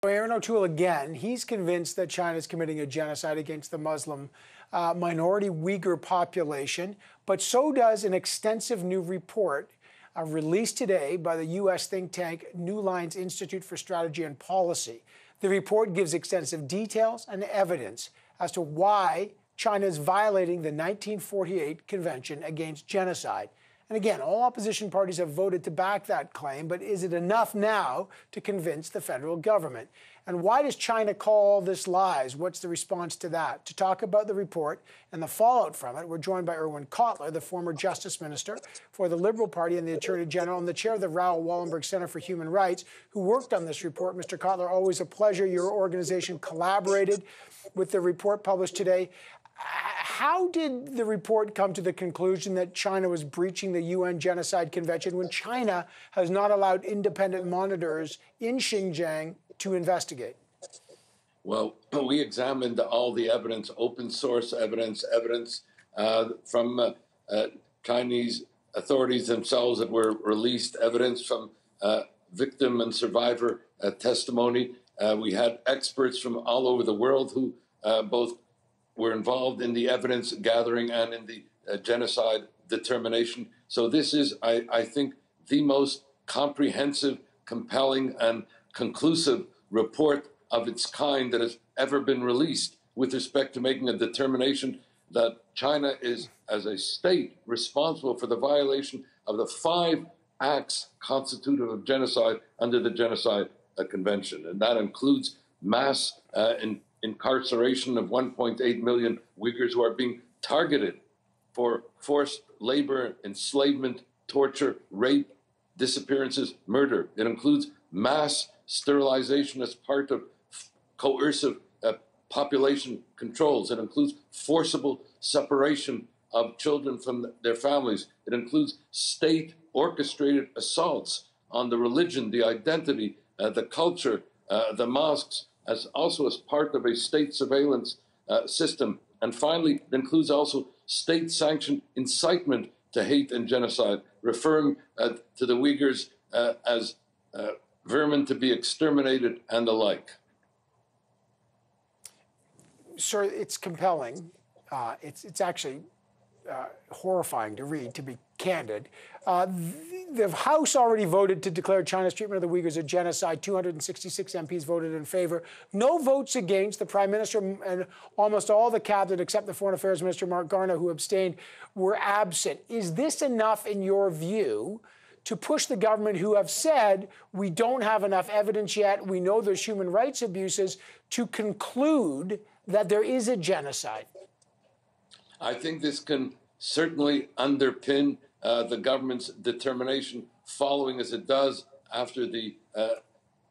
Aaron O'Toole again, he's convinced that China is committing a genocide against the Muslim minority Uyghur population, but so does an extensive new report released today by the U.S. think tank New Lines Institute for Strategy and Policy. The report gives extensive details and evidence as to why China is violating the 1948 Convention Against Genocide. And again, all opposition parties have voted to back that claim, but is it enough now to convince the federal government? And why does China call this lies? What's the response to that? To talk about the report and the fallout from it, we're joined by Irwin Cotler, the former Justice Minister for the Liberal Party and the Attorney General and the chair of the Raoul Wallenberg Center for Human Rights, who worked on this report. Mr. Cotler, always a pleasure. Your organization collaborated with the report published today. How did the report come to the conclusion that China was breaching the UN Genocide Convention when China has not allowed independent monitors in Xinjiang to investigate? Well, we examined all the evidence, open source evidence from Chinese authorities themselves that were released, evidence from victim and survivor testimony. We had experts from all over the world who both were involved in the evidence gathering and in the genocide determination. So this is, I think, the most comprehensive, compelling, and conclusive report of its kind that has ever been released with respect to making a determination that China is, as a state, responsible for the violation of the 5 acts constitutive of genocide under the Genocide Convention. And that includes mass incarceration of 1.8 million Uyghurs who are being targeted for forced labor, enslavement, torture, rape, disappearances, murder. It includes mass sterilization as part of coercive population controls. It includes forcible separation of children from their families. It includes state-orchestrated assaults on the religion, the identity, the culture, the mosques, as part of a state surveillance system. And finally, it includes also state-sanctioned incitement to hate and genocide, referring to the Uyghurs as vermin to be exterminated and the like. Sir, it's compelling. It's actually horrifying to read, to be candid. The House already voted to declare China's treatment of the Uyghurs a genocide. 266 MPs voted in favor. No votes against. The Prime Minister and almost all the cabinet, except the Foreign Affairs Minister, Mark Garneau, who abstained, were absent. Is this enough, in your view, to push the government, who have said, we don't have enough evidence yet, we know there's human rights abuses, to conclude that there is a genocide? I think this can certainly underpin the government's determination, following as it does after the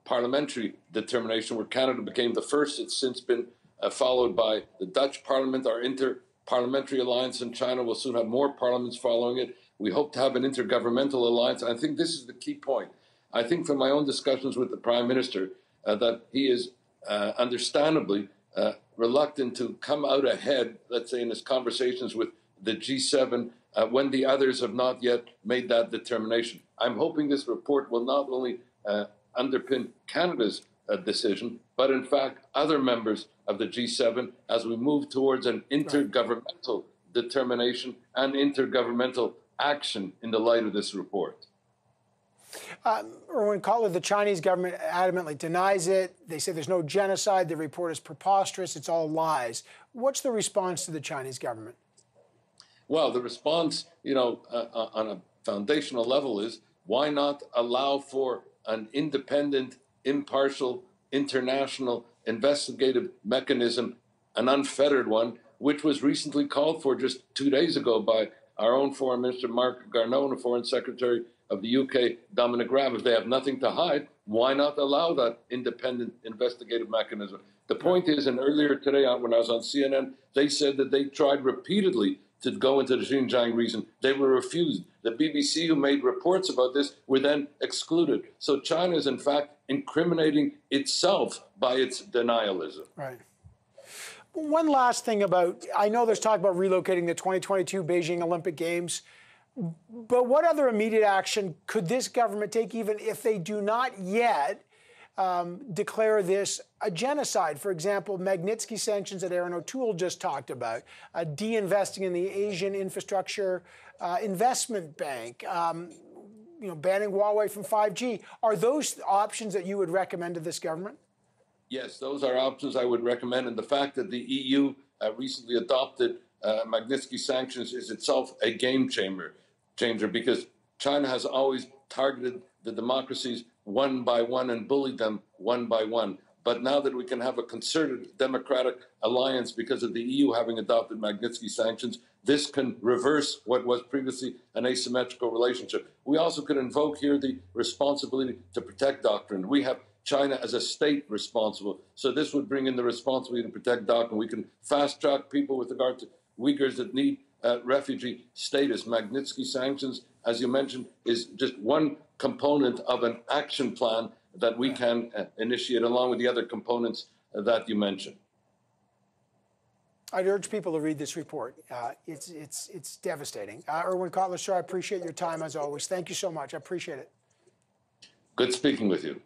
parliamentary determination, where Canada became the first. It's since been followed by the Dutch Parliament. Our inter-parliamentary alliance in China will soon have more parliaments following it. We hope to have an intergovernmental alliance. I think this is the key point. I think from my own discussions with the Prime Minister that he is understandably reluctant to come out ahead, let's say, in his conversations with the G7 when the others have not yet made that determination. I'm hoping this report will not only underpin Canada's decision, but in fact other members of the G7 as we move towards an intergovernmental determination and intergovernmental action in the light of this report. Irwin Cotler, the Chinese government adamantly denies it. They say there's no genocide. The report is preposterous. It's all lies. What's the response to the Chinese government? Well, the response, on a foundational level is, why not allow for an independent, impartial, international investigative mechanism, an unfettered one, which was recently called for just 2 days ago by our own Foreign Minister Mark Garneau and the Foreign Secretary of the UK, Dominic Raab. If they have nothing to hide, why not allow that independent investigative mechanism? The point is, and earlier today when I was on CNN, they said that they tried repeatedly to go into the Xinjiang region. They were refused. The BBC, who made reports about this, were then excluded. So China is, in fact, incriminating itself by its denialism. Right. One last thing about, I know there's talk about relocating the 2022 Beijing Olympic Games, but what other immediate action could this government take, even if they do not yet declare this a genocide. For example, Magnitsky sanctions that Aaron O'Toole just talked about, de-investing in the Asian Infrastructure Investment Bank, banning Huawei from 5G. Are those options that you would recommend to this government? Yes, those are options I would recommend. And the fact that the EU recently adopted Magnitsky sanctions is itself a game changer because China has always targeted the democracies one by one and bullied them one by one. But now that we can have a concerted democratic alliance because of the EU having adopted Magnitsky sanctions, this can reverse what was previously an asymmetrical relationship. We also could invoke here the responsibility to protect doctrine. We have China as a state responsible. So this would bring in the responsibility to protect doctrine. We can fast track people with regard to Uyghurs that need refugee status. Magnitsky sanctions, as you mentioned, is just one component of an action plan that we can initiate along with the other components that you mentioned. I'd urge people to read this report. It's devastating. Irwin Cotler, sir, I appreciate your time as always. Thank you so much. I appreciate it. Good speaking with you.